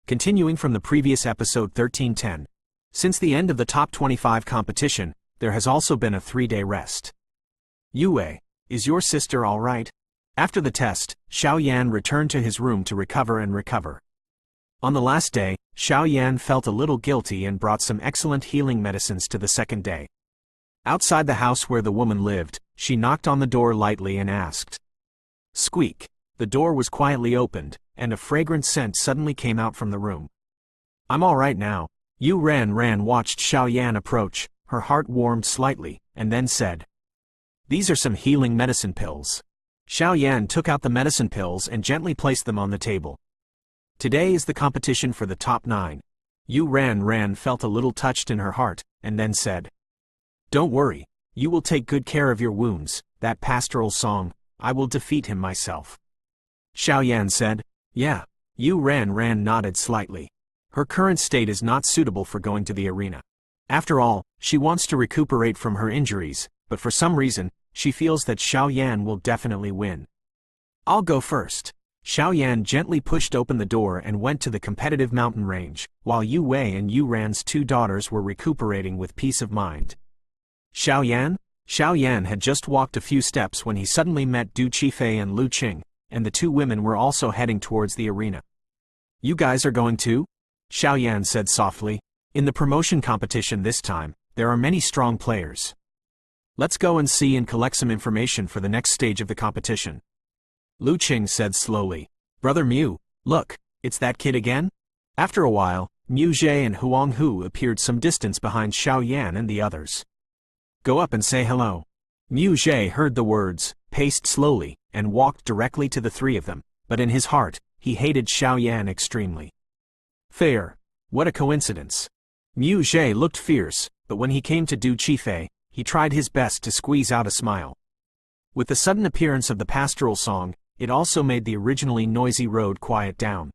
Continuing from the previous episode 1310. Since the end of the top 25 competition, there has also been a 3-day rest. Yue, is your sister all right? After the test, Xiao Yan returned to his room to recover. On the last day, Xiao Yan felt a little guilty and brought some excellent healing medicines to the second day. Outside the house where the woman lived, she knocked on the door lightly and asked. Squeak. The door was quietly opened, and a fragrant scent suddenly came out from the room. I'm all right now. Yu Ran watched Xiao Yan approach, her heart warmed slightly, and then said. These are some healing medicine pills. Xiao Yan took out the medicine pills and gently placed them on the table. Today is the competition for the top 9. Yu Ran felt a little touched in her heart, and then said. Don't worry, you will take good care of your wounds, that pastoral song, I will defeat him myself. Xiao Yan said. Yeah. Yu Ran nodded slightly. Her current state is not suitable for going to the arena. After all, she wants to recuperate from her injuries, but for some reason, she feels that Xiao Yan will definitely win. I'll go first. Xiao Yan gently pushed open the door and went to the competitive mountain range, while Yu Wei and Yu Ran's 2 daughters were recuperating with peace of mind. Xiao Yan? Xiao Yan had just walked a few steps when he suddenly met Du Qifei and Lu Qing, and the 2 women were also heading towards the arena. You guys are going too? Xiao Yan said softly. In the promotion competition this time, there are many strong players. Let's go and see and collect some information for the next stage of the competition. Lu Qing said slowly. Brother Mu, look, it's that kid again? After a while, Mu Zhe and Huang Hu appeared some distance behind Xiao Yan and the others. Go up and say hello. Mu Zhe heard the words, paced slowly, and walked directly to the 3 of them, but in his heart, he hated Xiao Yan extremely. Fair. What a coincidence. Mu Zhe looked fierce, but when he came to Du Qifei, he tried his best to squeeze out a smile. With the sudden appearance of the pastoral song, it also made the originally noisy road quiet down.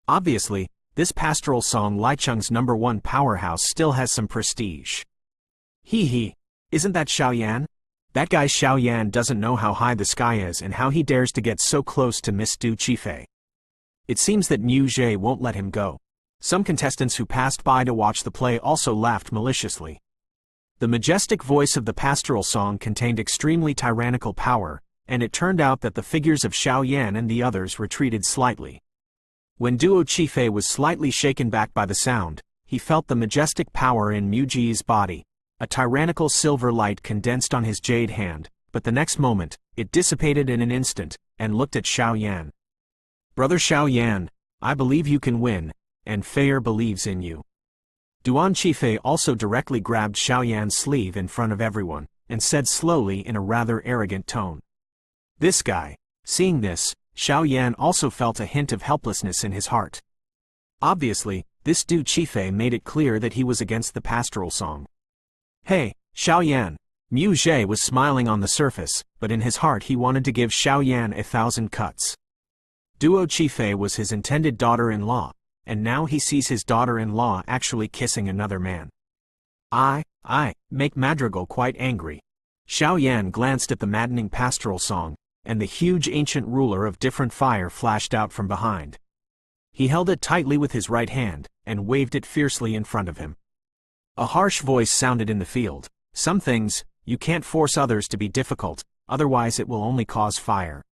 Obviously, this pastoral song Licheng's #1 powerhouse still has some prestige. Hee, isn't that Xiao Yan? That guy Xiao Yan doesn't know how high the sky is and how he dares to get so close to Miss Du Qifei. It seems that Mu Zhe won't let him go. Some contestants who passed by to watch the play also laughed maliciously. The majestic voice of the pastoral song contained extremely tyrannical power, and it turned out that the figures of Xiao Yan and the others retreated slightly. When Duo Qifei was slightly shaken back by the sound, he felt the majestic power in Mu Zhe's body. A tyrannical silver light condensed on his jade hand, but the next moment, it dissipated in an instant, and looked at Xiao Yan. Brother Xiao Yan, I believe you can win, and Feier believes in you. Duan Qifei also directly grabbed Xiao Yan's sleeve in front of everyone, and said slowly in a rather arrogant tone. This guy. Seeing this, Xiao Yan also felt a hint of helplessness in his heart. Obviously, this Du Qifei made it clear that he was against the pastoral song. Hey, Xiao Yan. Mu Zhe was smiling on the surface, but in his heart he wanted to give Xiao Yan 1,000 cuts. Duo Qifei was his intended daughter-in-law, and now he sees his daughter-in-law actually kissing another man. I make Madrigal quite angry. Xiao Yan glanced at the maddening pastoral song, and the huge ancient ruler of different fire flashed out from behind. He held it tightly with his right hand, and waved it fiercely in front of him. A harsh voice sounded in the field. Some things, you can't force others to be difficult, otherwise it will only cause fire.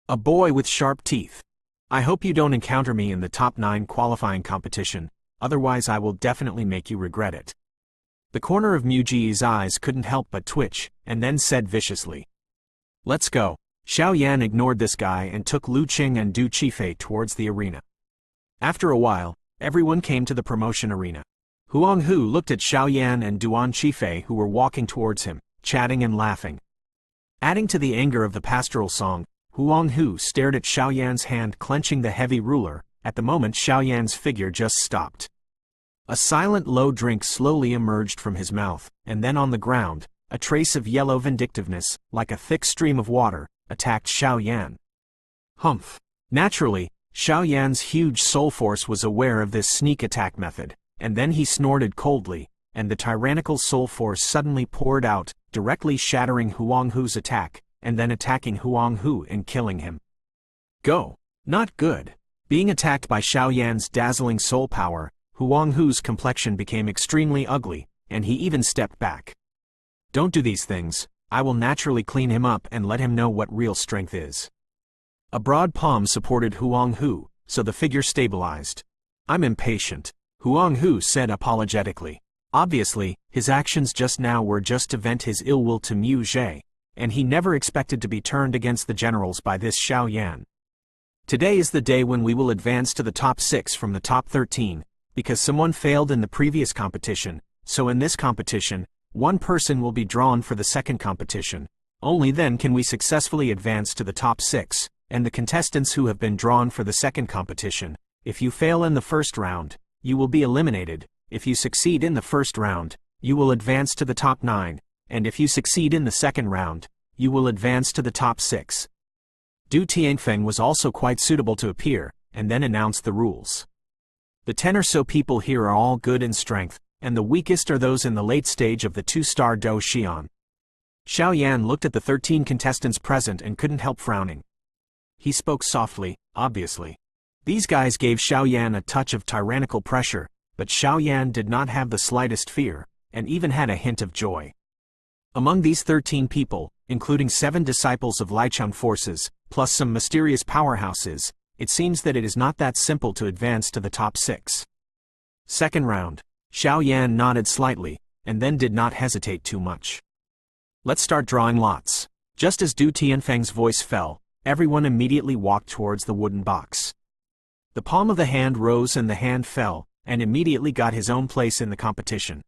A boy with sharp teeth. I hope you don't encounter me in the top 9 qualifying competition, otherwise I will definitely make you regret it. The corner of Mu Zhe's eyes couldn't help but twitch, and then said viciously. Let's go. Xiao Yan ignored this guy and took Lu Qing and Du Qifei towards the arena. After a while, everyone came to the promotion arena. Huang Hu looked at Xiao Yan and Duan Qifei who were walking towards him, chatting and laughing. Adding to the anger of the pastoral song, Huang Hu stared at Xiao Yan's hand clenching the heavy ruler. At the moment Xiao Yan's figure just stopped. A silent low drink slowly emerged from his mouth, and then on the ground, a trace of yellow vindictiveness, like a thick stream of water, attacked Xiao Yan. Humph. Naturally, Xiao Yan's huge soul force was aware of this sneak attack method, and then he snorted coldly, and the tyrannical soul force suddenly poured out, directly shattering Huang Hu's attack, and then attacking Huang Hu and killing him. Go. Not good. Being attacked by Xiao Yan's dazzling soul power, Huang Hu's complexion became extremely ugly, and he even stepped back. Don't do these things, I will naturally clean him up and let him know what real strength is. A broad palm supported Huang Hu, so the figure stabilized. I'm impatient, Huang Hu said apologetically. Obviously, his actions just now were just to vent his ill will to Mu Zhe, and he never expected to be turned against the generals by this Xiao Yan. Today is the day when we will advance to the top 6 from the top 13, because someone failed in the previous competition, so in this competition, one person will be drawn for the second competition. Only then can we successfully advance to the top 6, and the contestants who have been drawn for the second competition, if you fail in the first round, you will be eliminated. If you succeed in the first round, you will advance to the top 9, and if you succeed in the second round, you will advance to the top 6. Du Tianfeng was also quite suitable to appear, and then announced the rules. The 10 or so people here are all good in strength, and the weakest are those in the late stage of the 2-star Do Xian. Xiao Yan looked at the 13 contestants present and couldn't help frowning. He spoke softly, obviously. These guys gave Xiao Yan a touch of tyrannical pressure, but Xiao Yan did not have the slightest fear, and even had a hint of joy. Among these 13 people, including 7 disciples of Lichun forces, plus some mysterious powerhouses, it seems that it is not that simple to advance to the top 6. Second round. Xiao Yan nodded slightly, and then did not hesitate too much. Let's start drawing lots. Just as Du Tianfeng's voice fell, everyone immediately walked towards the wooden box. The palm of the hand rose and the hand fell, and immediately got his own place in the competition.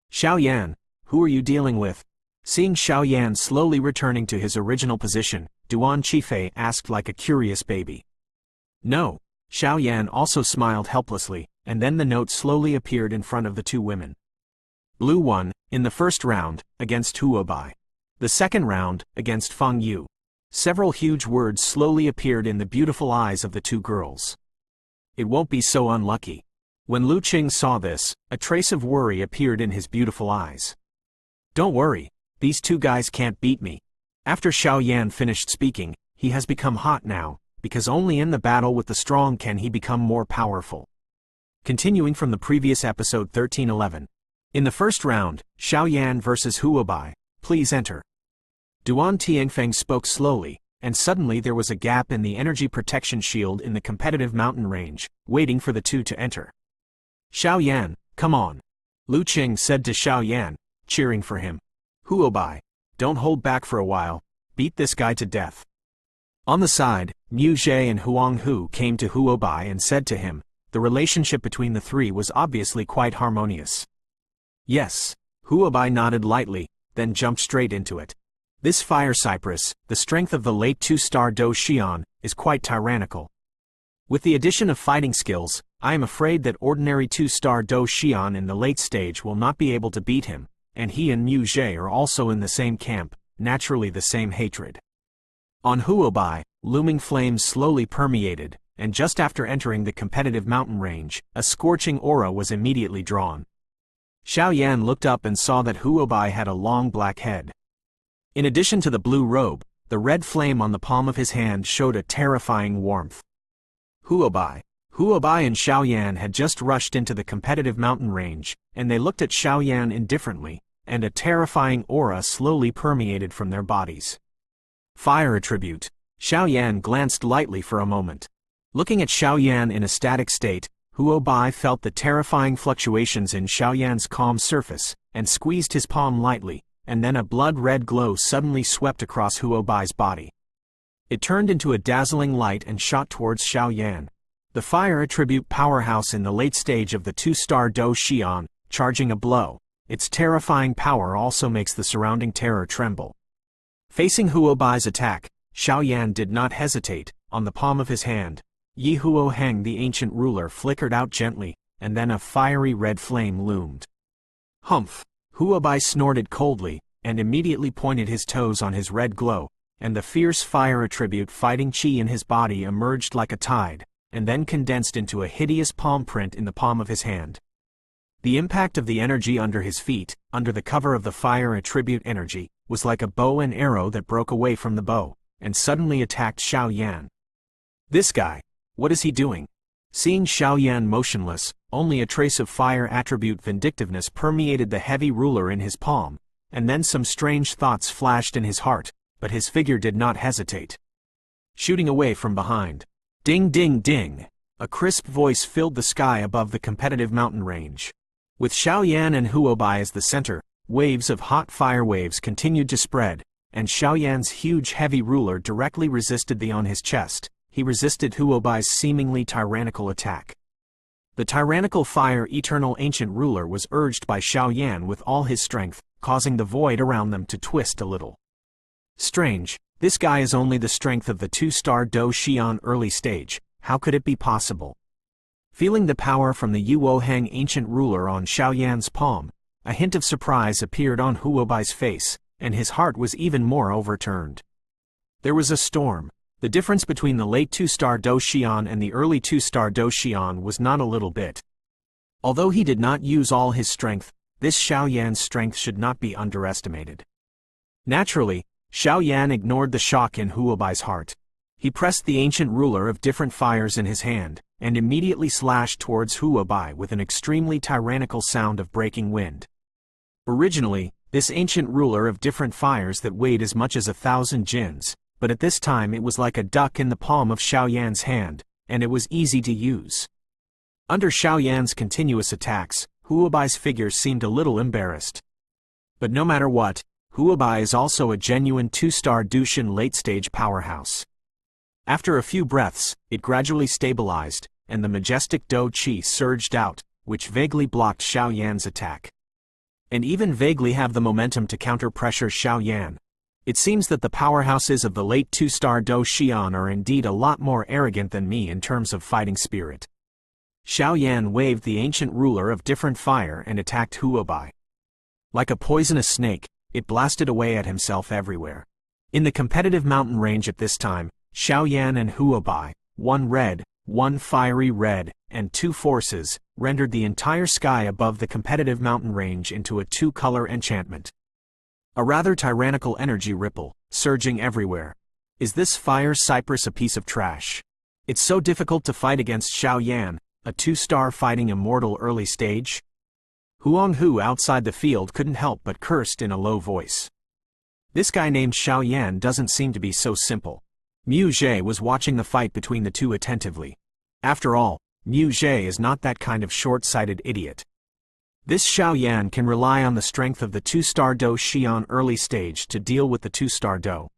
Xiao Yan, who are you dealing with? Seeing Xiao Yan slowly returning to his original position, Duan Qifei asked like a curious baby. No. Xiao Yan also smiled helplessly, and then the note slowly appeared in front of the 2 women. Blue 1, in the first round, against Huobai. The second round, against Feng Yu. Several huge words slowly appeared in the beautiful eyes of the 2 girls. It won't be so unlucky. When Lu Qing saw this, a trace of worry appeared in his beautiful eyes. Don't worry, these 2 guys can't beat me. After Xiao Yan finished speaking, he has become hot now, because only in the battle with the strong can he become more powerful. Continuing from the previous episode 1311. In the first round, Xiao Yan versus Huobai, please enter. Duan Tianfeng spoke slowly, and suddenly there was a gap in the energy protection shield in the competitive mountain range, waiting for the 2 to enter. Xiao Yan, come on. Lu Qing said to Xiao Yan, cheering for him. Huobai, don't hold back for a while, beat this guy to death. On the side, Mu Zhe and Huang Hu came to Huobai and said to him, the relationship between the 3 was obviously quite harmonious. Yes, Huobai nodded lightly, then jumped straight into it. This fire cypress, the strength of the late 2-star Do Xian, is quite tyrannical. With the addition of fighting skills, I am afraid that ordinary 2-star Do Xian in the late stage will not be able to beat him, and he and Mu Zhe are also in the same camp, naturally the same hatred. On Huobai, looming flames slowly permeated, and just after entering the competitive mountain range, a scorching aura was immediately drawn. Xiao Yan looked up and saw that Huobai had a long black head. In addition to the blue robe, the red flame on the palm of his hand showed a terrifying warmth. Huobai and Xiao Yan had just rushed into the competitive mountain range, and they looked at Xiao Yan indifferently, and a terrifying aura slowly permeated from their bodies. Fire attribute. Xiao Yan glanced lightly for a moment. Looking at Xiao Yan in a static state, Huobai felt the terrifying fluctuations in Xiao Yan's calm surface, and squeezed his palm lightly, and then a blood-red glow suddenly swept across Huobai's body. It turned into a dazzling light and shot towards Xiao Yan. The fire attribute powerhouse in the late stage of the 2-star Do Xian, charging a blow. Its terrifying power also makes the surrounding terror tremble. Facing Huobai's attack, Xiao Yan did not hesitate. On the palm of his hand, Yi Huo Heng the ancient ruler flickered out gently, and then a fiery red flame loomed. Humph! Huobai snorted coldly, and immediately pointed his toes on his red glow, and the fierce fire attribute fighting chi in his body emerged like a tide, and then condensed into a hideous palm print in the palm of his hand. The impact of the energy under his feet, under the cover of the fire attribute energy, was like a bow and arrow that broke away from the bow, and suddenly attacked Xiao Yan. This guy. What is he doing? Seeing Xiaoyan motionless, only a trace of fire attribute vindictiveness permeated the heavy ruler in his palm, and then some strange thoughts flashed in his heart, but his figure did not hesitate. Shooting away from behind. Ding ding ding! A crisp voice filled the sky above the competitive mountain range. With Xiaoyan and Huobai as the center, waves of hot fire waves continued to spread, and Xiaoyan's huge heavy ruler directly resisted the on his chest. He resisted Huobai's seemingly tyrannical attack. The tyrannical fire eternal ancient ruler was urged by Xiaoyan with all his strength, causing the void around them to twist a little. Strange, this guy is only the strength of the 2-star Do Xian early stage, how could it be possible? Feeling the power from the Yuoheng ancient ruler on Xiaoyan's palm, a hint of surprise appeared on Huobai's face, and his heart was even more overturned. There was a storm. The difference between the late 2-star Do Xian and the early 2-star Do Xian was not a little bit. Although he did not use all his strength, this Xiaoyan's strength should not be underestimated. Naturally, Xiaoyan ignored the shock in Huobai's heart. He pressed the ancient ruler of different fires in his hand, and immediately slashed towards Huobai with an extremely tyrannical sound of breaking wind. Originally, this ancient ruler of different fires that weighed as much as 1,000 jins, but at this time it was like a duck in the palm of Xiaoyan's hand, and it was easy to use. Under Xiaoyan's continuous attacks, Huobai's figure seemed a little embarrassed. But no matter what, Huobai is also a genuine 2-star Dushan late-stage powerhouse. After a few breaths, it gradually stabilized, and the majestic Do Qi surged out, which vaguely blocked Xiaoyan's attack. And even vaguely have the momentum to counter-pressure Xiaoyan. It seems that the powerhouses of the late 2-star Do Xian are indeed a lot more arrogant than me in terms of fighting spirit. Xiaoyan waved the ancient ruler of different fire and attacked Huobai. Like a poisonous snake, it blasted away at himself everywhere. In the competitive mountain range at this time, Xiaoyan and Huobai, one red, one fiery red, and two forces, rendered the entire sky above the competitive mountain range into a 2-color enchantment. A rather tyrannical energy ripple, surging everywhere. Is this fire cypress a piece of trash? It's so difficult to fight against Xiaoyan, a 2-star fighting immortal early stage? Huanghu outside the field couldn't help but cursed in a low voice. This guy named Xiaoyan doesn't seem to be so simple. Mu Zhe was watching the fight between the two attentively. After all, Mu Zhe is not that kind of short-sighted idiot. This Xiaoyan can rely on the strength of the 2-star Do Xian early stage to deal with the 2-star Do.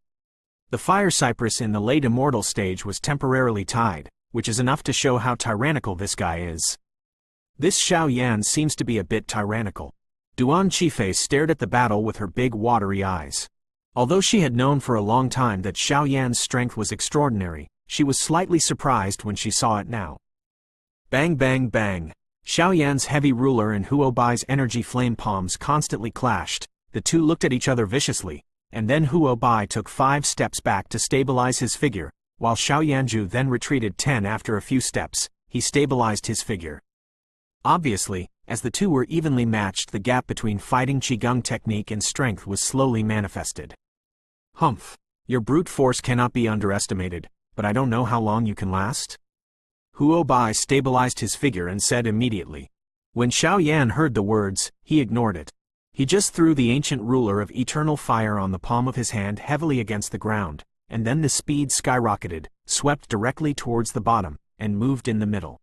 The fire cypress in the late immortal stage was temporarily tied, which is enough to show how tyrannical this guy is. This Xiaoyan seems to be a bit tyrannical. Duan Qifei stared at the battle with her big watery eyes. Although she had known for a long time that Xiaoyan's strength was extraordinary, she was slightly surprised when she saw it now. Bang bang bang. Xiaoyan's heavy ruler and Huobai's energy flame palms constantly clashed. The two looked at each other viciously, and then Huobai took 5 steps back to stabilize his figure, while Xiaoyanju then retreated 10 after a few steps. He stabilized his figure. Obviously, as the two were evenly matched, the gap between fighting Qigong technique and strength was slowly manifested. Humph. Your brute force cannot be underestimated, but I don't know how long you can last. Huobai stabilized his figure and said immediately. When Xiaoyan heard the words, he ignored it. He just threw the ancient ruler of eternal fire on the palm of his hand heavily against the ground, and then the speed skyrocketed, swept directly towards the bottom, and moved in the middle.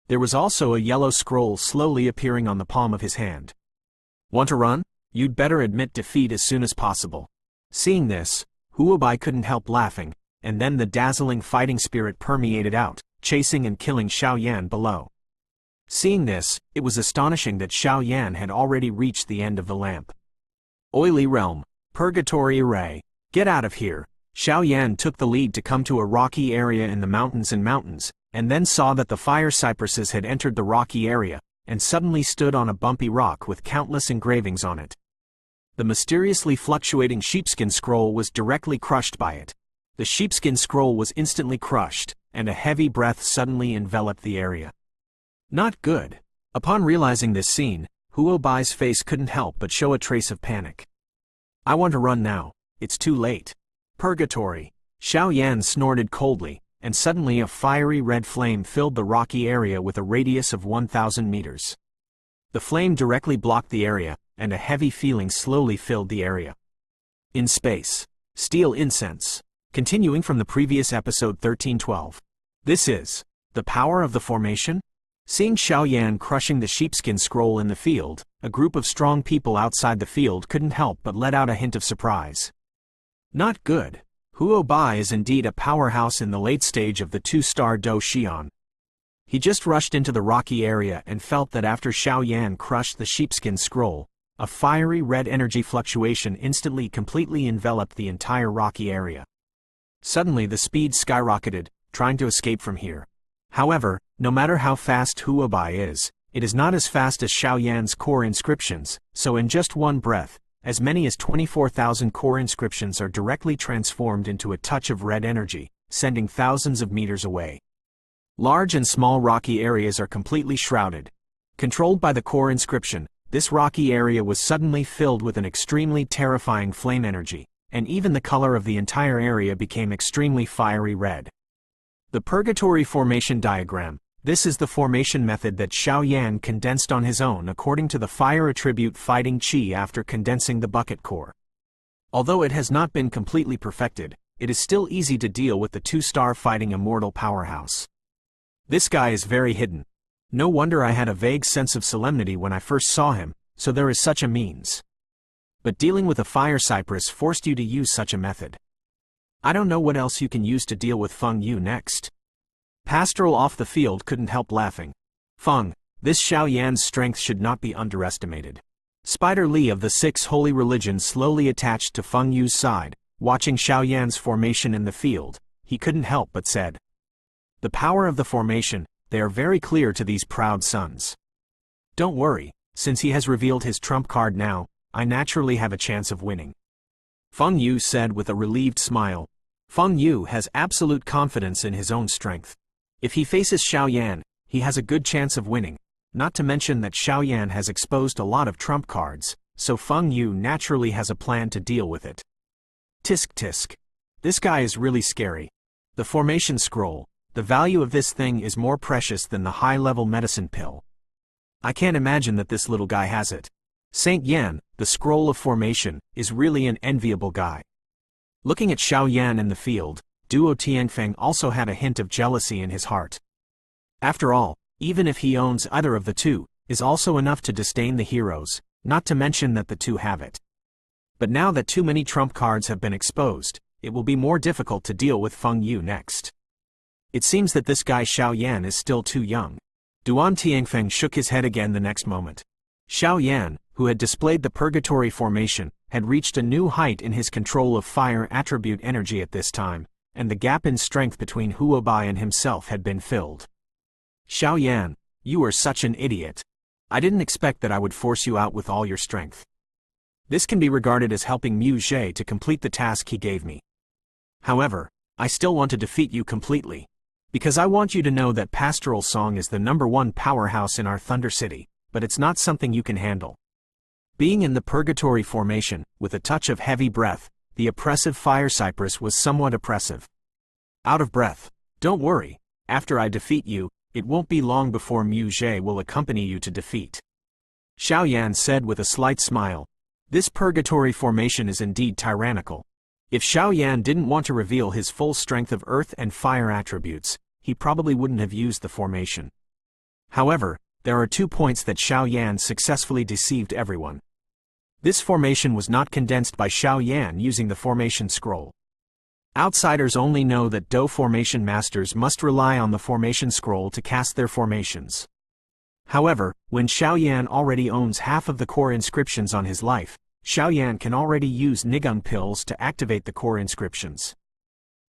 There was also a yellow scroll slowly appearing on the palm of his hand. Want to run? You'd better admit defeat as soon as possible. Seeing this, Huobai couldn't help laughing, and then the dazzling fighting spirit permeated out, chasing and killing Xiaoyan below. Seeing this, it was astonishing that Xiaoyan had already reached the end of the lamp. Oily Realm, Purgatory Array, get out of here. Xiaoyan took the lead to come to a rocky area in the mountains and then saw that the fire cypresses had entered the rocky area, and suddenly stood on a bumpy rock with countless engravings on it. The mysteriously fluctuating sheepskin scroll was directly crushed by it. The sheepskin scroll was instantly crushed, and a heavy breath suddenly enveloped the area. Not good. Upon realizing this scene, Huobai's face couldn't help but show a trace of panic. I want to run now. It's too late. Purgatory. Xiaoyan snorted coldly, and suddenly a fiery red flame filled the rocky area with a radius of 1,000 meters. The flame directly blocked the area, and a heavy feeling slowly filled the area. In space. Steel incense. Continuing from the previous episode 1312. This is the power of the formation? Seeing Xiaoyan crushing the sheepskin scroll in the field, a group of strong people outside the field couldn't help but let out a hint of surprise. Not good. Huo Bai is indeed a powerhouse in the late stage of the two-star Do Xian. He just rushed into the rocky area and felt that after Xiaoyan crushed the sheepskin scroll, a fiery red energy fluctuation instantly completely enveloped the entire rocky area. Suddenly the speed skyrocketed, trying to escape from here. However, no matter how fast Huo Bai is, it is not as fast as Xiaoyan's core inscriptions, so in just one breath, as many as 24,000 core inscriptions are directly transformed into a touch of red energy, sending thousands of meters away. Large and small rocky areas are completely shrouded. Controlled by the core inscription, this rocky area was suddenly filled with an extremely terrifying flame energy, and even the color of the entire area became extremely fiery red. The Purgatory Formation Diagram. This is the formation method that Xiaoyan condensed on his own according to the fire attribute Fighting Qi after condensing the bucket core. Although it has not been completely perfected, it is still easy to deal with the two-star fighting immortal powerhouse. This guy is very hidden. No wonder I had a vague sense of solemnity when I first saw him, so there is such a means. But dealing with a fire cypress forced you to use such a method. I don't know what else you can use to deal with Feng Yu next. Pastoral off the field couldn't help laughing. Feng, this Xiaoyan's strength should not be underestimated. Spider Li of the Six Holy Religions slowly attached to Feng Yu's side, watching Xiaoyan's formation in the field, he couldn't help but said. The power of the formation, they are very clear to these proud sons. Don't worry, since he has revealed his trump card now, I naturally have a chance of winning. Feng Yu said with a relieved smile. Feng Yu has absolute confidence in his own strength. If he faces Xiaoyan, he has a good chance of winning, not to mention that Xiaoyan has exposed a lot of trump cards, so Feng Yu naturally has a plan to deal with it. Tisk tisk. This guy is really scary. The formation scroll, the value of this thing is more precious than the high-level medicine pill. I can't imagine that this little guy has it. Saint Yan, the scroll of formation, is really an enviable guy. Looking at Xiaoyan in the field, Duo Tianfeng also had a hint of jealousy in his heart. After all, even if he owns either of the two, is also enough to disdain the heroes, not to mention that the two have it. But now that too many trump cards have been exposed, it will be more difficult to deal with Feng Yu next. It seems that this guy Xiaoyan is still too young. Duan Tianfeng shook his head again the next moment. Xiaoyan, who had displayed the Purgatory Formation, had reached a new height in his control of fire attribute energy at this time, and the gap in strength between Huo Bai and himself had been filled. Xiaoyan, you are such an idiot. I didn't expect that I would force you out with all your strength. This can be regarded as helping Mu Zhe to complete the task he gave me. However, I still want to defeat you completely. Because I want you to know that Pastoral Song is the #1 powerhouse in our Thunder City, but it's not something you can handle. Being in the Purgatory Formation, with a touch of heavy breath, the oppressive fire cypress was somewhat oppressive. Out of breath. Don't worry, after I defeat you, it won't be long before Mu Zhe will accompany you to defeat. Xiaoyan said with a slight smile. This Purgatory Formation is indeed tyrannical. If Xiaoyan didn't want to reveal his full strength of earth and fire attributes, he probably wouldn't have used the formation. However, there are 2 points that Xiaoyan successfully deceived everyone. This formation was not condensed by Xiaoyan using the formation scroll. Outsiders only know that Do formation masters must rely on the formation scroll to cast their formations. However, when Xiaoyan already owns half of the core inscriptions on his life, Xiaoyan can already use Nigung pills to activate the core inscriptions.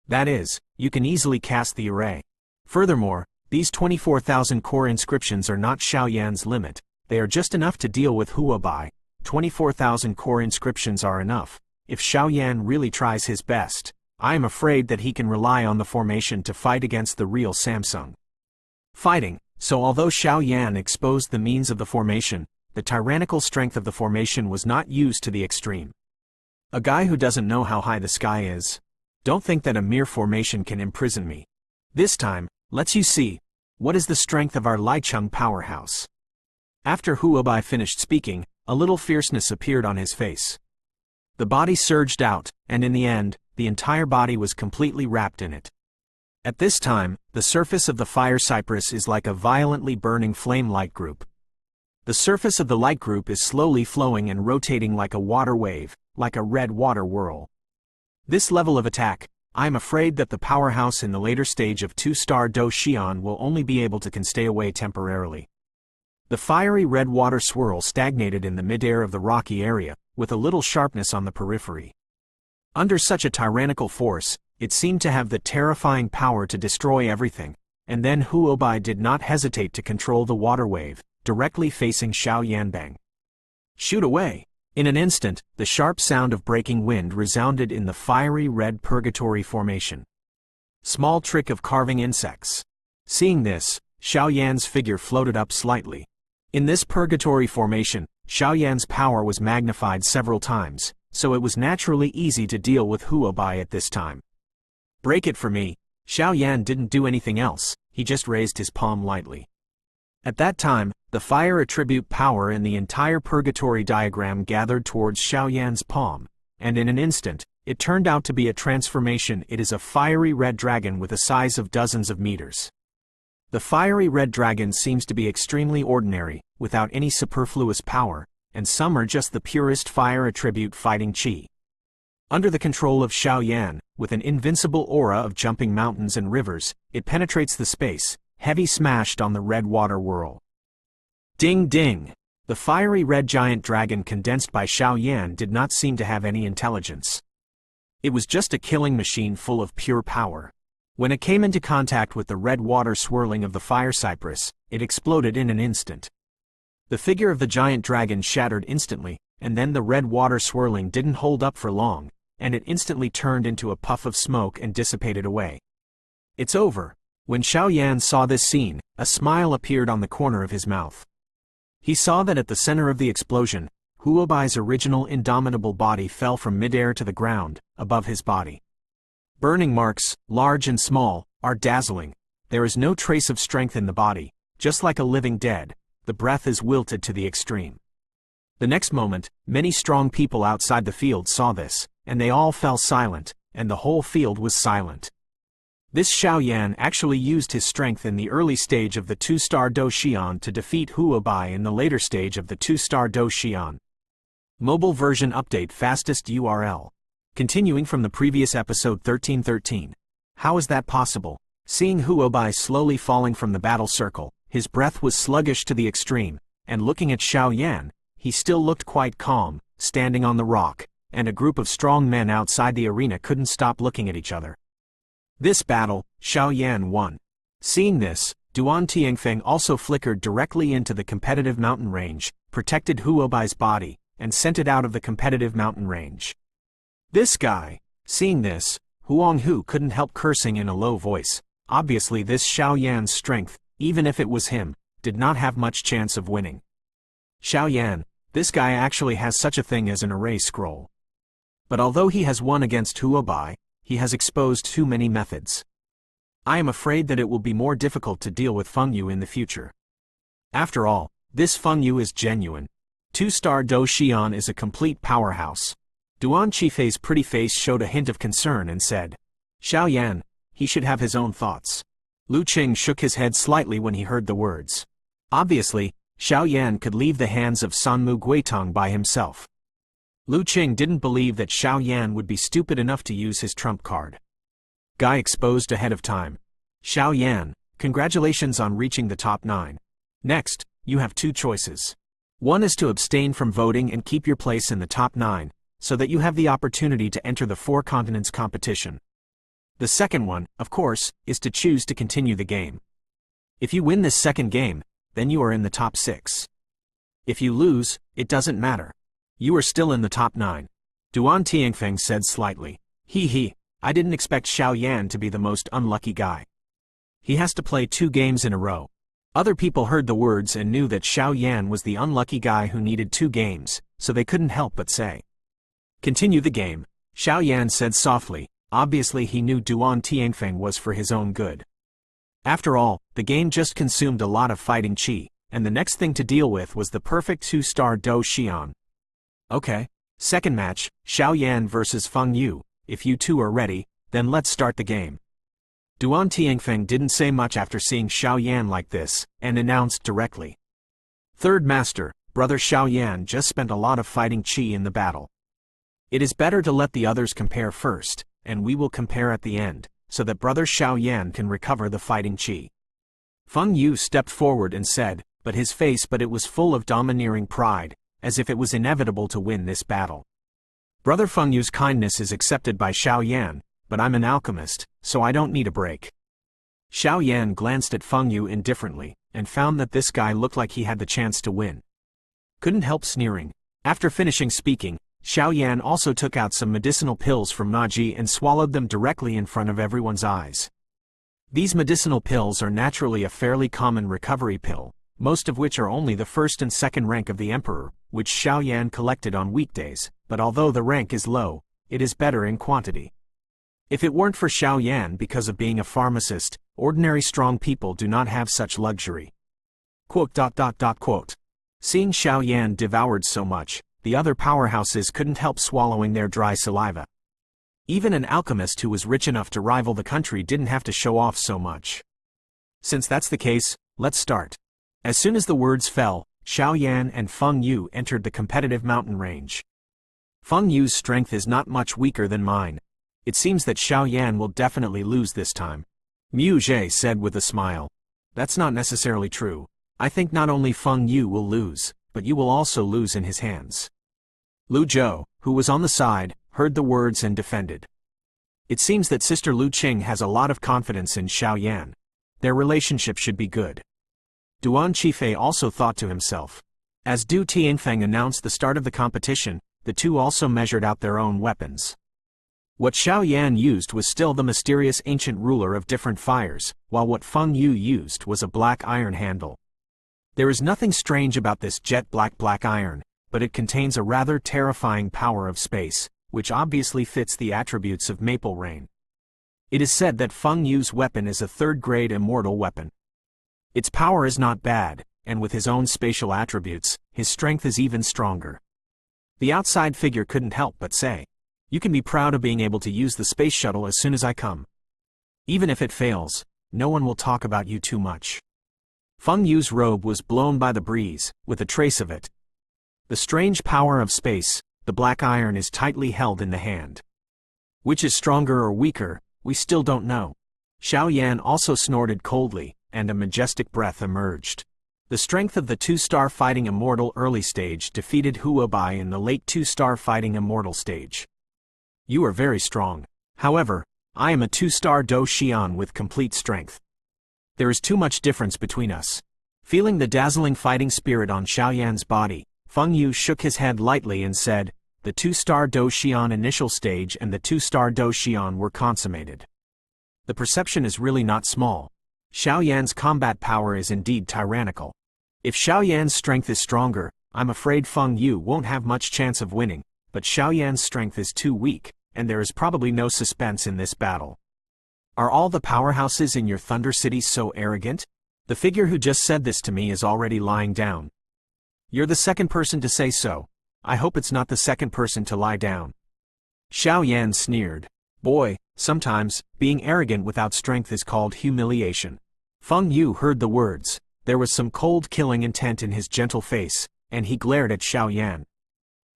That is, you can easily cast the array. Furthermore, these 24,000 core inscriptions are not Xiaoyan's limit, they are just enough to deal with Huo Bai. 24,000 core inscriptions are enough. If Xiaoyan really tries his best, I am afraid that he can rely on the formation to fight against the real Samsung. Fighting, so although Xiaoyan exposed the means of the formation, the tyrannical strength of the formation was not used to the extreme. A guy who doesn't know how high the sky is. Don't think that a mere formation can imprison me. This time, lets you see what is the strength of our Licheng powerhouse. After Huobai finished speaking, a little fierceness appeared on his face. The body surged out, and in the end, the entire body was completely wrapped in it. At this time, the surface of the fire cypress is like a violently burning flame light group. The surface of the light group is slowly flowing and rotating like a water wave, like a red water whirl. This level of attack, I am afraid that the powerhouse in the later stage of 2-star Do Xian will only be able to stay away temporarily. The fiery red water swirl stagnated in the midair of the rocky area, with a little sharpness on the periphery. Under such a tyrannical force, it seemed to have the terrifying power to destroy everything, and then Huobai did not hesitate to control the water wave, directly facing Xiao Yanbang. Shoot away! In an instant, the sharp sound of breaking wind resounded in the fiery red purgatory formation. Small trick of carving insects. Seeing this, Xiao Yan's figure floated up slightly. In this purgatory formation, Xiao Yan's power was magnified several times, so it was naturally easy to deal with Huobai at this time. Break it for me. Xiao Yan didn't do anything else, he just raised his palm lightly. At that time, the fire attribute power in the entire purgatory diagram gathered towards Xiao Yan's palm, and in an instant, it turned out to be a transformation. It is a fiery red dragon with a size of dozens of meters. The fiery red dragon seems to be extremely ordinary, without any superfluous power, and some are just the purest fire attribute fighting chi. Under the control of Xiao Yan, with an invincible aura of jumping mountains and rivers, it penetrates the space, heavy smashed on the red water whirl. Ding ding! The fiery red giant dragon condensed by Xiao Yan did not seem to have any intelligence. It was just a killing machine full of pure power. When it came into contact with the red water swirling of the fire cypress, it exploded in an instant. The figure of the giant dragon shattered instantly, and then the red water swirling didn't hold up for long, and it instantly turned into a puff of smoke and dissipated away. It's over. When Xiao Yan saw this scene, a smile appeared on the corner of his mouth. He saw that at the center of the explosion, Huobai's original indomitable body fell from midair to the ground, above his body. Burning marks, large and small, are dazzling. There is no trace of strength in the body, just like a living dead. The breath is wilted to the extreme. The next moment, many strong people outside the field saw this, and they all fell silent, and the whole field was silent. This Xiao Yan actually used his strength in the early stage of the 2-star Do Xian to defeat Huobai in the later stage of the 2-star Do Xian. Mobile version update fastest URL. Continuing from the previous episode 1313. How is that possible? Seeing Huobai slowly falling from the battle circle, his breath was sluggish to the extreme, and looking at Xiao Yan, he still looked quite calm, standing on the rock, and a group of strong men outside the arena couldn't stop looking at each other. This battle, Xiao Yan won. Seeing this, Duan Tianfeng also flickered directly into the competitive mountain range, protected Huobai's body, and sent it out of the competitive mountain range. This guy. Seeing this, Huang Hu couldn't help cursing in a low voice. Obviously this Xiao Yan's strength, even if it was him, did not have much chance of winning. Xiao Yan, this guy actually has such a thing as an array scroll. But although he has won against Huobai, he has exposed too many methods. I am afraid that it will be more difficult to deal with Feng Yu in the future. After all, this Feng Yu is genuine. 2-star Do Xian is a complete powerhouse. Duan Qifei's pretty face showed a hint of concern and said, Xiao Yan, he should have his own thoughts. Lu Qing shook his head slightly when he heard the words. Obviously, Xiao Yan could leave the hands of Sanmu Guitong by himself. Lu Qing didn't believe that Xiao Yan would be stupid enough to use his trump card. Guy exposed ahead of time. Xiao Yan, congratulations on reaching the top 9. Next, you have 2 choices. One is to abstain from voting and keep your place in the top 9, so that you have the opportunity to enter the 4 continents competition. The second one, of course, is to choose to continue the game. If you win this second game, then you are in the top 6. If you lose, it doesn't matter. You are still in the top 9. Duan Tianfeng said slightly. He, I didn't expect Xiao Yan to be the most unlucky guy. He has to play 2 games in a row. Other people heard the words and knew that Xiao Yan was the unlucky guy who needed 2 games, so they couldn't help but say. Continue the game, Xiao Yan said softly. Obviously he knew Duan Tianfeng was for his own good. After all, the game just consumed a lot of fighting chi, and the next thing to deal with was the perfect 2-star Do Xian. Okay. Second match, Xiao Yan vs Feng Yu. If you two are ready, then let's start the game. Duan Tianfeng didn't say much after seeing Xiao Yan like this, and announced directly. Third master, brother Xiao Yan just spent a lot of fighting chi in the battle. It is better to let the others compare first, and we will compare at the end, so that brother Xiao Yan can recover the fighting chi. Feng Yu stepped forward and said, but it was full of domineering pride, as if it was inevitable to win this battle. Brother Feng Yu's kindness is accepted by Xiao Yan, but I'm an alchemist, so I don't need a break. Xiao Yan glanced at Feng Yu indifferently, and found that this guy looked like he had the chance to win. Couldn't help sneering. After finishing speaking, Xiao Yan also took out some medicinal pills from Naji and swallowed them directly in front of everyone's eyes. These medicinal pills are naturally a fairly common recovery pill, most of which are only the first and second rank of the Emperor, which Xiao Yan collected on weekdays, but although the rank is low, it is better in quantity. If it weren't for Xiao Yan because of being a pharmacist, ordinary strong people do not have such luxury. Quote. Seeing Xiao Yan devoured so much, the other powerhouses couldn't help swallowing their dry saliva. Even an alchemist who was rich enough to rival the country didn't have to show off so much. Since that's the case, let's start. As soon as the words fell, Xiao Yan and Feng Yu entered the competitive mountain range. Feng Yu's strength is not much weaker than mine. It seems that Xiao Yan will definitely lose this time. Mu Zhe said with a smile. That's not necessarily true. I think not only Feng Yu will lose, but you will also lose in his hands. Lu Zhou, who was on the side, heard the words and defended. It seems that Sister Lu Qing has a lot of confidence in Xiao Yan. Their relationship should be good. Duan Qifei also thought to himself. As Du Tianfeng announced the start of the competition, the two also measured out their own weapons. What Xiao Yan used was still the mysterious ancient ruler of different fires, while what Feng Yu used was a black iron handle. There is nothing strange about this jet black iron, but it contains a rather terrifying power of space, which obviously fits the attributes of Maple Rain. It is said that Feng Yu's weapon is a third-grade immortal weapon. Its power is not bad, and with his own spatial attributes, his strength is even stronger. The outside figure couldn't help but say, "You can be proud of being able to use the space shuttle as soon as I come. Even if it fails, no one will talk about you too much." Feng Yu's robe was blown by the breeze, with a trace of it. The strange power of space, the black iron is tightly held in the hand. Which is stronger or weaker, we still don't know. Xiao Yan also snorted coldly, and a majestic breath emerged. The strength of the 2-star fighting immortal early stage defeated Huobai in the late 2-star fighting immortal stage. You are very strong. However, I am a 2-star Do Xian with complete strength. There is too much difference between us. Feeling the dazzling fighting spirit on Xiao Yan's body, Feng Yu shook his head lightly and said, the 2-star Do Xian initial stage and the 2-star Do Xian were consummated. The perception is really not small. Xiao Yan's combat power is indeed tyrannical. If Xiao Yan's strength is stronger, I'm afraid Feng Yu won't have much chance of winning, but Xiao Yan's strength is too weak, and there is probably no suspense in this battle. Are all the powerhouses in your Thunder City so arrogant? The figure who just said this to me is already lying down. You're the second person to say so. I hope it's not the second person to lie down. Xiao Yan sneered. Boy, sometimes, being arrogant without strength is called humiliation. Feng Yu heard the words. There was some cold killing intent in his gentle face, and he glared at Xiao Yan.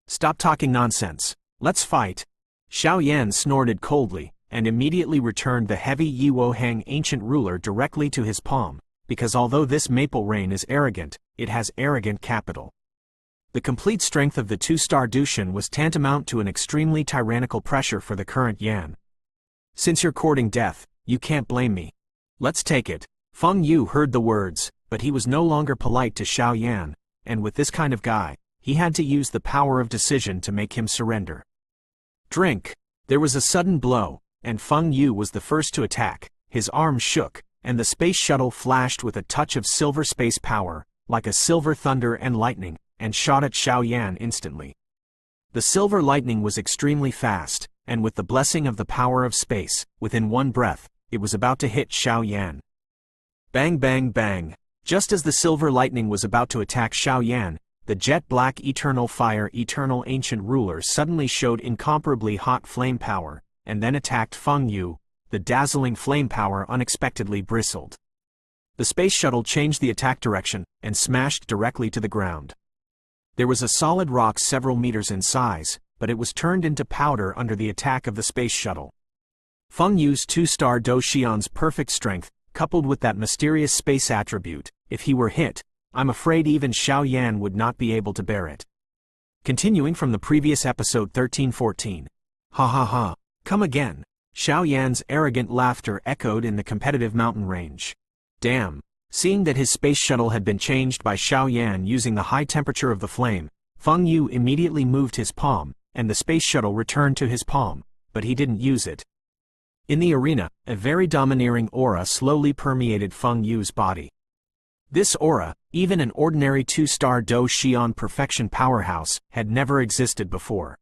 Stop talking nonsense. Let's fight. Xiao Yan snorted coldly, and immediately returned the heavy Yiwo Hang ancient ruler directly to his palm, because although this Maple Rain is arrogant, it has arrogant capital. The complete strength of the 2-star Dushan was tantamount to an extremely tyrannical pressure for the current Yan. Since you're courting death, you can't blame me. Let's take it. Feng Yu heard the words, but he was no longer polite to Xiao Yan, and with this kind of guy, he had to use the power of decision to make him surrender. Drink. There was a sudden blow, and Feng Yu was the first to attack. His arm shook, and the space shuttle flashed with a touch of silver space power, like a silver thunder and lightning, and shot at Xiao Yan instantly. The silver lightning was extremely fast, and with the blessing of the power of space, within one breath, it was about to hit Xiao Yan. Bang bang bang. Just as the silver lightning was about to attack Xiao Yan, the jet black eternal fire eternal ancient ruler suddenly showed incomparably hot flame power, and then attacked Feng Yu. The dazzling flame power unexpectedly bristled. The space shuttle changed the attack direction, and smashed directly to the ground. There was a solid rock several meters in size, but it was turned into powder under the attack of the space shuttle. Feng Yu's 2-star Do Xian's perfect strength, coupled with that mysterious space attribute, if he were hit, I'm afraid even Xiao Yan would not be able to bear it. Continuing from the previous episode 1314. Ha ha ha, come again. Xiao Yan's arrogant laughter echoed in the competitive mountain range. Damn. Seeing that his space shuttle had been changed by Xiao Yan using the high temperature of the flame, Feng Yu immediately moved his palm, and the space shuttle returned to his palm, but he didn't use it. In the arena, a very domineering aura slowly permeated Feng Yu's body. This aura, even an ordinary 2-star Do Xian perfection powerhouse, had never existed before.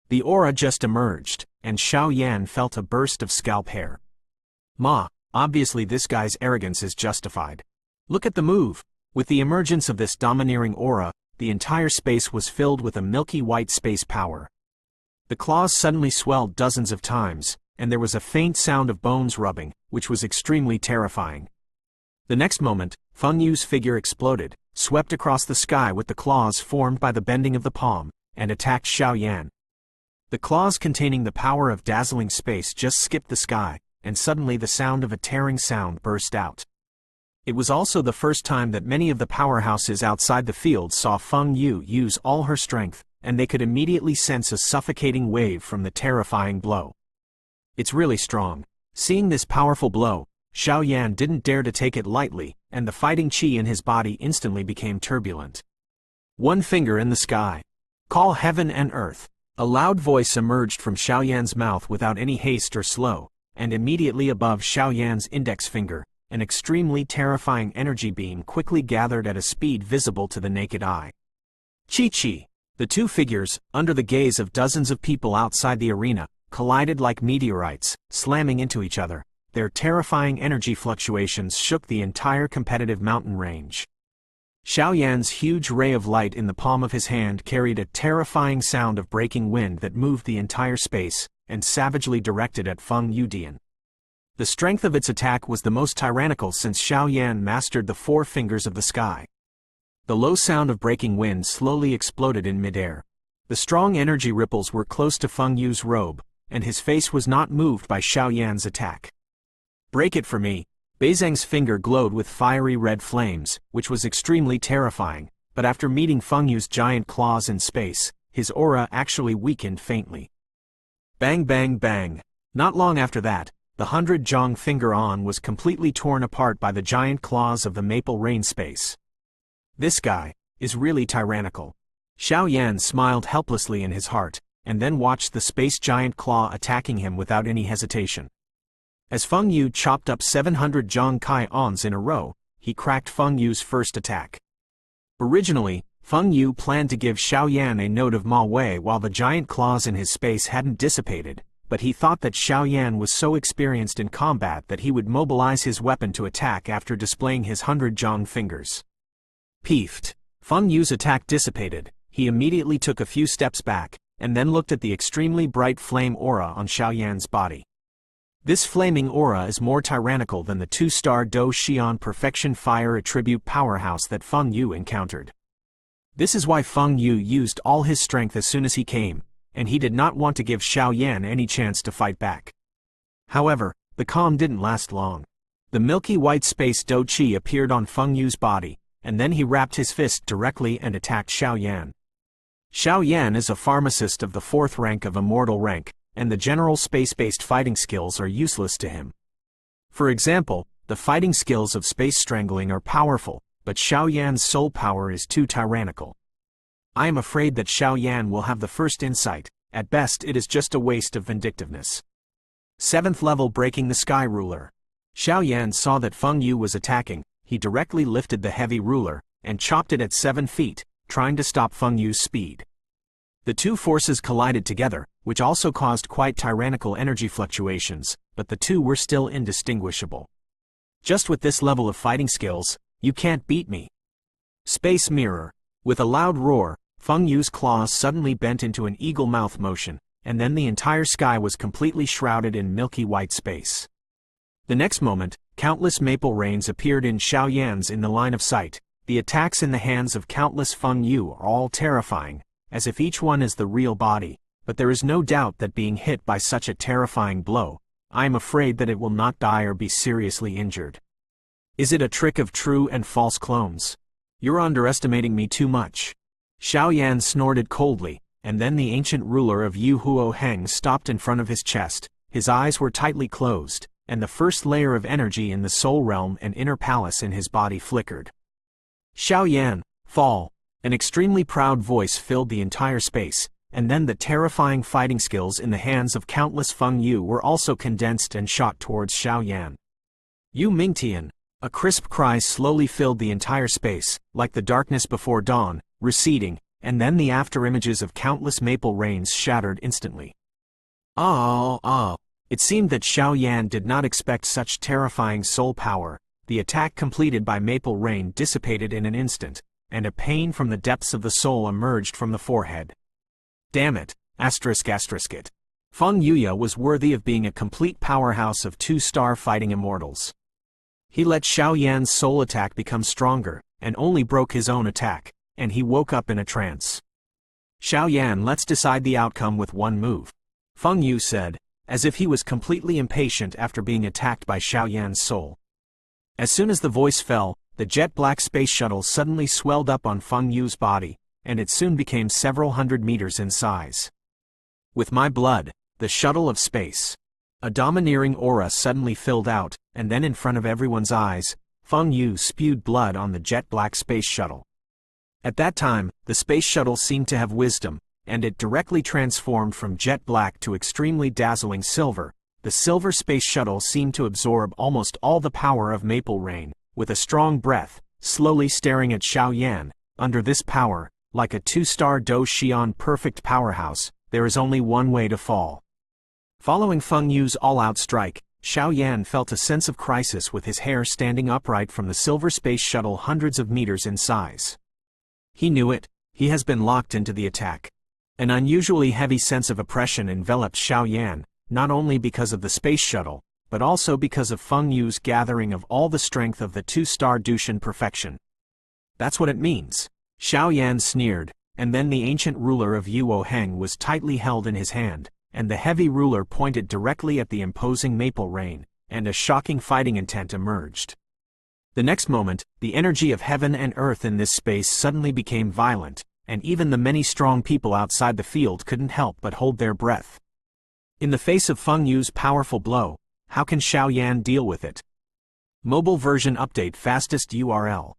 The aura just emerged, and Xiao Yan felt a burst of scalp hair. Obviously this guy's arrogance is justified. Look at the move. With the emergence of this domineering aura, the entire space was filled with a milky white space power. The claws suddenly swelled dozens of times, and there was a faint sound of bones rubbing, which was extremely terrifying. The next moment, Feng Yu's figure exploded, swept across the sky with the claws formed by the bending of the palm, and attacked Xiao Yan. The claws containing the power of dazzling space just skipped the sky, and suddenly the sound of a tearing sound burst out. It was also the first time that many of the powerhouses outside the field saw Feng Yu use all her strength, and they could immediately sense a suffocating wave from the terrifying blow. It's really strong. Seeing this powerful blow, Xiao Yan didn't dare to take it lightly, and the fighting chi in his body instantly became turbulent. One finger in the sky. Call heaven and earth. A loud voice emerged from Xiao Yan's mouth without any haste or slow, and immediately above Xiao Yan's index finger, an extremely terrifying energy beam quickly gathered at a speed visible to the naked eye. Chi-chi! The two figures, under the gaze of dozens of people outside the arena, collided like meteorites, slamming into each other. Their terrifying energy fluctuations shook the entire competitive mountain range. Xiao Yan's huge ray of light in the palm of his hand carried a terrifying sound of breaking wind that moved the entire space, and savagely directed at Feng Yudian. The strength of its attack was the most tyrannical since Xiao Yan mastered the 4 fingers of the sky. The low sound of breaking wind slowly exploded in midair. The strong energy ripples were close to Feng Yu's robe, and his face was not moved by Xiao Yan's attack. Break it for me. Beizeng's finger glowed with fiery red flames, which was extremely terrifying, but after meeting Feng Yu's giant claws in space, his aura actually weakened faintly. Bang bang bang. Not long after that, the 100 Zhong finger on was completely torn apart by the giant claws of the maple rain space. This guy is really tyrannical. Xiao Yan smiled helplessly in his heart, and then watched the space giant claw attacking him without any hesitation. As Feng Yu chopped up 700 Zhong Kai-ons in a row, he cracked Feng Yu's first attack. Originally, Feng Yu planned to give Xiao Yan a note of Ma Wei while the giant claws in his space hadn't dissipated, but he thought that Xiao Yan was so experienced in combat that he would mobilize his weapon to attack after displaying his 100 Zhong fingers. Peefed. Feng Yu's attack dissipated, he immediately took a few steps back, and then looked at the extremely bright flame aura on Xiao Yan's body. This flaming aura is more tyrannical than the 2-star Do Xian perfection fire attribute powerhouse that Feng Yu encountered. This is why Feng Yu used all his strength as soon as he came, and he did not want to give Xiao Yan any chance to fight back. However, the calm didn't last long. The milky white space Do Qi appeared on Feng Yu's body, and then he wrapped his fist directly and attacked Xiao Yan. Xiao Yan is a pharmacist of the 4th rank of immortal rank, and the general space-based fighting skills are useless to him. For example, the fighting skills of space strangling are powerful, but Xiao Yan's soul power is too tyrannical. I am afraid that Xiao Yan will have the first insight. At best it is just a waste of vindictiveness. 7th level breaking the sky ruler. Xiao Yan saw that Feng Yu was attacking. He directly lifted the heavy ruler, and chopped it at 7 feet, trying to stop Feng Yu's speed. The two forces collided together, which also caused quite tyrannical energy fluctuations, but the two were still indistinguishable. Just with this level of fighting skills, you can't beat me. Space Mirror. With a loud roar, Feng Yu's claws suddenly bent into an eagle mouth motion, and then the entire sky was completely shrouded in milky white space. The next moment, countless maple rains appeared in Xiaoyan's in the line of sight. The attacks in the hands of countless Feng Yu are all terrifying, as if each one is the real body, but there is no doubt that being hit by such a terrifying blow, I am afraid that it will not die or be seriously injured. Is it a trick of true and false clones? You're underestimating me too much. Xiaoyan snorted coldly, and then the ancient ruler of Yu Huo Heng stopped in front of his chest. His eyes were tightly closed, and the first layer of energy in the soul realm and inner palace in his body flickered. Xiaoyan, fall! An extremely proud voice filled the entire space, and then the terrifying fighting skills in the hands of countless Feng Yu were also condensed and shot towards Xiaoyan. Yu Mingtian! A crisp cry slowly filled the entire space, like the darkness before dawn, receding, and then the afterimages of countless maple rains shattered instantly. It seemed that Xiaoyan did not expect such terrifying soul power. The attack completed by maple rain dissipated in an instant, and a pain from the depths of the soul emerged from the forehead. Damn it, it. Feng Yuya was worthy of being a complete powerhouse of two-star fighting immortals. He let Xiaoyan's soul attack become stronger, and only broke his own attack, and he woke up in a trance. Xiaoyan, let's decide the outcome with one move, Feng Yu said, as if he was completely impatient after being attacked by Xiaoyan's soul. As soon as the voice fell, the jet-black space shuttle suddenly swelled up on Feng Yu's body, and it soon became several hundred meters in size. With my blood, the shuttle of space. A domineering aura suddenly filled out, and then in front of everyone's eyes, Feng Yu spewed blood on the jet-black space shuttle. At that time, the space shuttle seemed to have wisdom, and it directly transformed from jet black to extremely dazzling silver. The silver space shuttle seemed to absorb almost all the power of maple rain. With a strong breath, slowly staring at Xiaoyan, under this power, like a two-star Do Xian perfect powerhouse, there is only one way to fall. Following Feng Yu's all-out strike, Xiaoyan felt a sense of crisis with his hair standing upright from the silver space shuttle hundreds of meters in size. He knew it, he has been locked into the attack. An unusually heavy sense of oppression enveloped Xiaoyan, not only because of the space shuttle, but also because of Feng Yu's gathering of all the strength of the two-star Dushan perfection. That's what it means. Xiaoyan sneered, and then the ancient ruler of Yuo Heng was tightly held in his hand, and the heavy ruler pointed directly at the imposing maple rain, and a shocking fighting intent emerged. The next moment, the energy of heaven and earth in this space suddenly became violent, and even the many strong people outside the field couldn't help but hold their breath. In the face of Feng Yu's powerful blow, how can Xiaoyan deal with it? Mobile version update fastest URL.